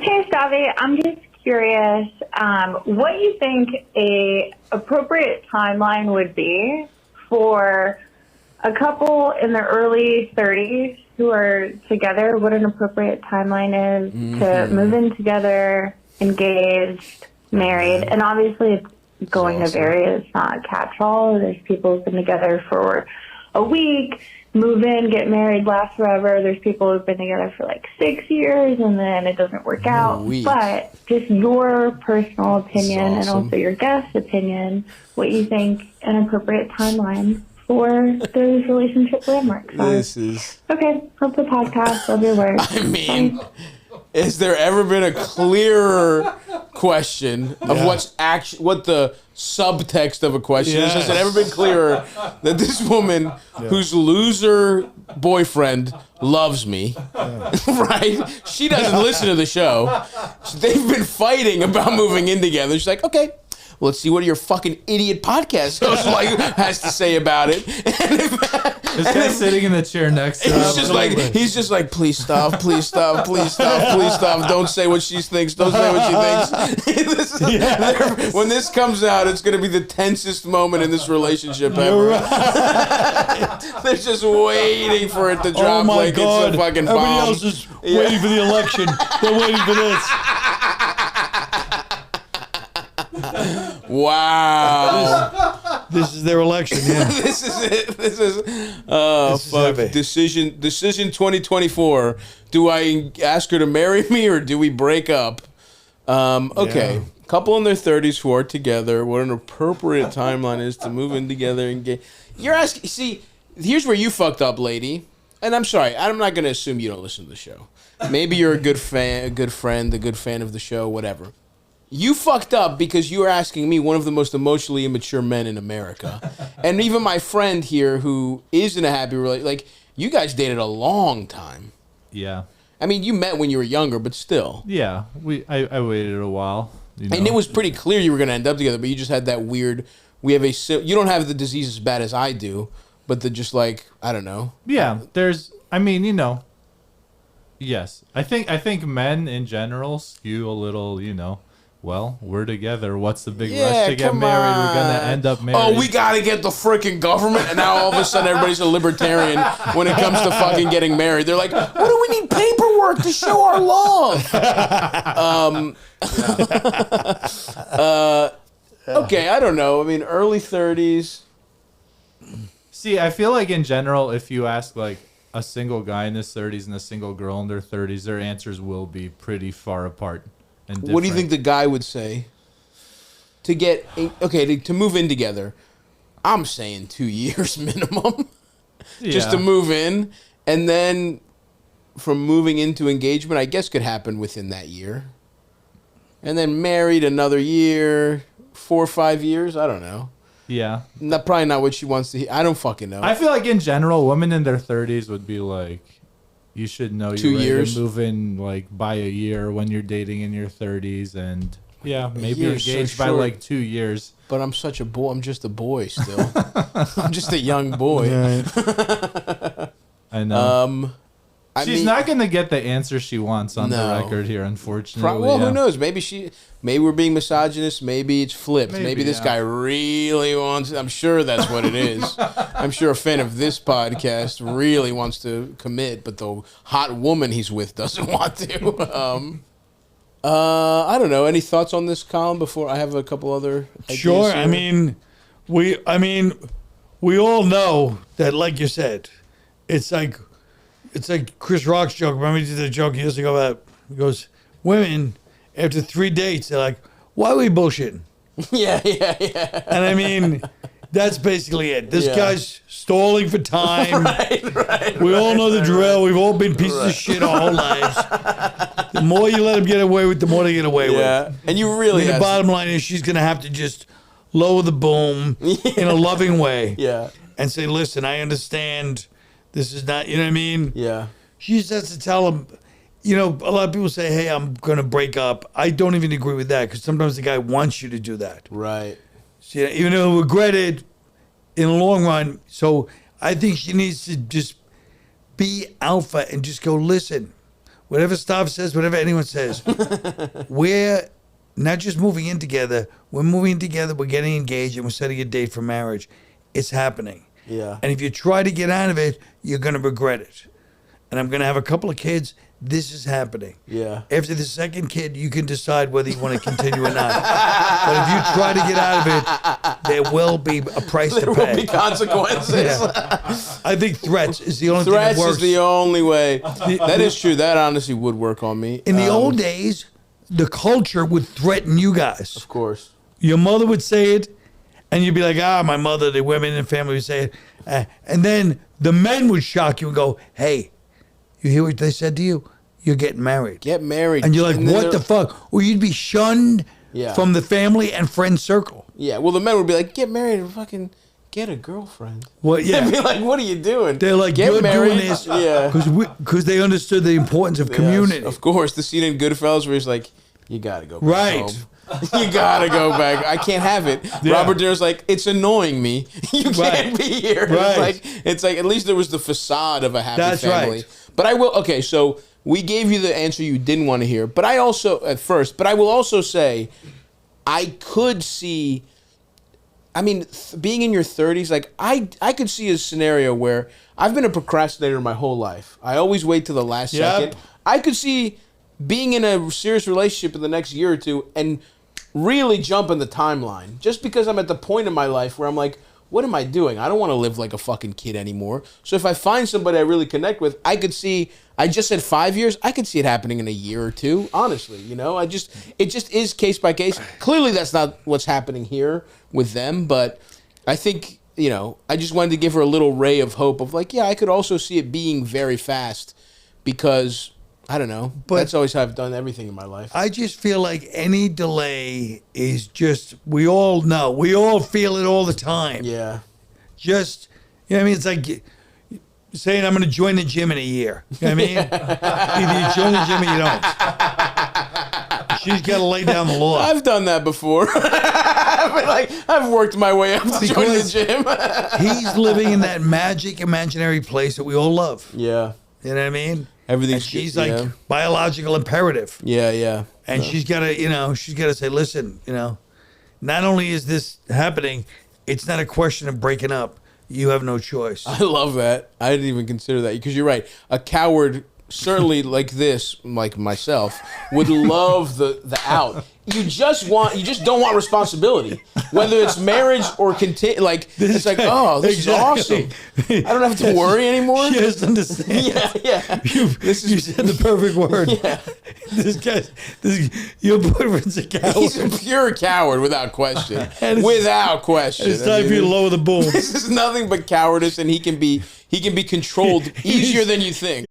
Hey, Stavi, I'm just curious what you think a appropriate timeline would be for a couple in their early 30s who are together, what an appropriate timeline is to move in together, engaged, married, and obviously it's going to vary. It's not a catch-all. There's people who've been together for a week, move in, get married, last forever. There's people who've been together for like 6 years and then it doesn't work out. But just your personal opinion and also your guest's opinion, what you think an appropriate timeline for those relationship landmarks are. Okay, hope the podcast. Love your work. I mean, has there ever been a clearer question of what the subtext of a question is? Has it ever been clearer that this woman whose loser boyfriend loves me, right? She doesn't listen to the show. They've been fighting about moving in together. She's like, okay, well, let's see what your fucking idiot podcast host has to say about it. This guy's sitting in the chair next to him. He's just like, please stop, please stop, please stop, please stop. Don't say what she thinks. Don't say what she thinks. When this comes out, it's going to be the tensest moment in this relationship ever. They're just waiting for it to drop. Oh my like God. It's a fucking bomb. Everybody else is waiting for the election. They're waiting for this. Wow. This is their election, yeah. This is it. This is fuck. Decision 2024. Do I ask her to marry me or do we break up? Okay. Couple in their 30s who are together. What an appropriate timeline is to move in together and get. You're asking. See, here's where you fucked up, lady. And I'm sorry. I'm not going to assume you don't listen to the show. Maybe you're a good fan, a good friend, a good fan of the show, whatever. You fucked up because you were asking me, one of the most emotionally immature men in America. And even my friend here who is in a happy relationship, like, you guys dated a long time. Yeah. I mean, you met when you were younger, but still. Yeah. I waited a while. You know? And it was pretty clear you were going to end up together, but you just had that weird, you don't have the disease as bad as I do, but the just like, I don't know. Yeah. Yes. I think men in general skew a little, well, we're together. What's the big rush to get married? We're going to end up married. Oh, we got to get the freaking government. And now all of a sudden everybody's a libertarian when it comes to fucking getting married. They're like, what do we need paperwork to show our love? Okay, I don't know. I mean, early 30s. See, I feel like in general, if you ask like a single guy in his 30s and a single girl in their 30s, their answers will be pretty far apart. What do you think the guy would say to move in together? I'm saying 2 years minimum, just to move in, and then from moving into engagement, I guess could happen within that year, and then married another year, 4 or 5 years. I don't know. Yeah, probably not what she wants to hear. I don't fucking know. I feel like in general, women in their 30s would be like, you should know 2 years. To move in like by a year when you're dating in your 30s, and maybe engaged by like 2 years. But I'm such a boy. I'm just a boy still. I'm just a young boy. I know. She's not gonna get the answer she wants on the record here, unfortunately. Who knows? Maybe we're being misogynist. Maybe it's flipped. Maybe this guy really wants. I'm sure that's what it is. I'm sure a fan of this podcast really wants to commit, but the hot woman he's with doesn't want to. I don't know. Any thoughts on this, Colin? Before I have a couple other ideas Sure. here? I mean, we all know that, like you said, it's like Chris Rock's joke. Remember he did the joke years ago about, he goes, women, after 3 dates, they're like, why are we bullshitting? Yeah. And I mean, that's basically it. This guy's stalling for time. Right. We all know the drill. We've all been pieces of shit our whole lives. The more you let them get away with, the more they get away with. Yeah, and you really. The bottom line is she's going to have to just lower the boom in a loving way. Yeah. And say, listen, I understand. This is not, you know what I mean? Yeah. She just has to tell him, a lot of people say, hey, I'm going to break up. I don't even agree with that because sometimes the guy wants you to do that. Right. So, even though he'll regret it in the long run. So I think she needs to just be alpha and just go, listen, whatever Stav says, whatever anyone says, we're not just moving in together. We're moving in together. We're getting engaged, and we're setting a date for marriage. It's happening. Yeah. And if you try to get out of it, you're going to regret it. And I'm going to have a couple of kids. This is happening. Yeah. After the second kid, you can decide whether you want to continue or not. But if you try to get out of it, there will be a price to pay. There will be consequences. I think threats is the only thing that Threats works. is the only way. That is true. That honestly would work on me. In the old days, the culture would threaten you guys. Of course. Your mother would say it, and you'd be like, my mother, the women in the family would say it. And then the men would shock you and go, hey, you hear what they said to you? You're getting married. Get married. And you're like, what the fuck? Or you'd be shunned from the family and friend circle. Yeah, well, the men would be like, get married and fucking get a girlfriend. Well, yeah. They'd be like, what are you doing? They're like, get you're married. doing this Yeah. because they understood the importance of community. Yes, of course. The scene in Goodfellas where he's like, you got to go back Right. home. You got to go back. I can't have it. Yeah. Robert De Niro's like, it's annoying me. You can't be here. Right. It's like at least there was the facade of a happy That's family. right. But I will, okay, so we gave you the answer you didn't want to hear, but I also, at first, but I will also say, I could see, I mean, being in your 30s, like, I could see a scenario where I've been a procrastinator my whole life. I always wait till the last second. I could see being in a serious relationship in the next year or two and really jumping the timeline just because I'm at the point in my life where I'm like, what am I doing? I don't want to live like a fucking kid anymore. So if I find somebody I really connect with, I could see, I just said 5 years, I could see it happening in a year or two, honestly, you know? It just is case by case. Clearly that's not what's happening here with them, but I think, you know, I just wanted to give her a little ray of hope of like, yeah, I could also see it being very fast because, I don't know, but that's always how I've done everything in my life. I just feel like any delay is just, we all know, we all feel it all the time. Yeah. Just, you know what I mean? It's like saying I'm going to join the gym in a year. You know what I mean? Either you join the gym or you don't. She's got to lay down the law. I've done that before. I've worked my way up to join the gym. He's living in that magic imaginary place that we all love. Yeah. You know what I mean? Everything's and she's like biological imperative. Yeah, yeah. And she's got to, you know, she's got to say, listen, you know, not only is this happening, it's not a question of breaking up. You have no choice. I love that. I didn't even consider that because you're right. A coward, certainly like this, like myself, would love the out. You just don't want responsibility, whether it's marriage or continue. Like it's like, oh, this is awesome. I don't have to worry anymore. She has to understand. Yeah. You said the perfect word. Yeah. Your boyfriend's a coward. He's a pure coward without question. Without question. It's time for you to lower the boom. This is nothing but cowardice, and he can be controlled easier than you think.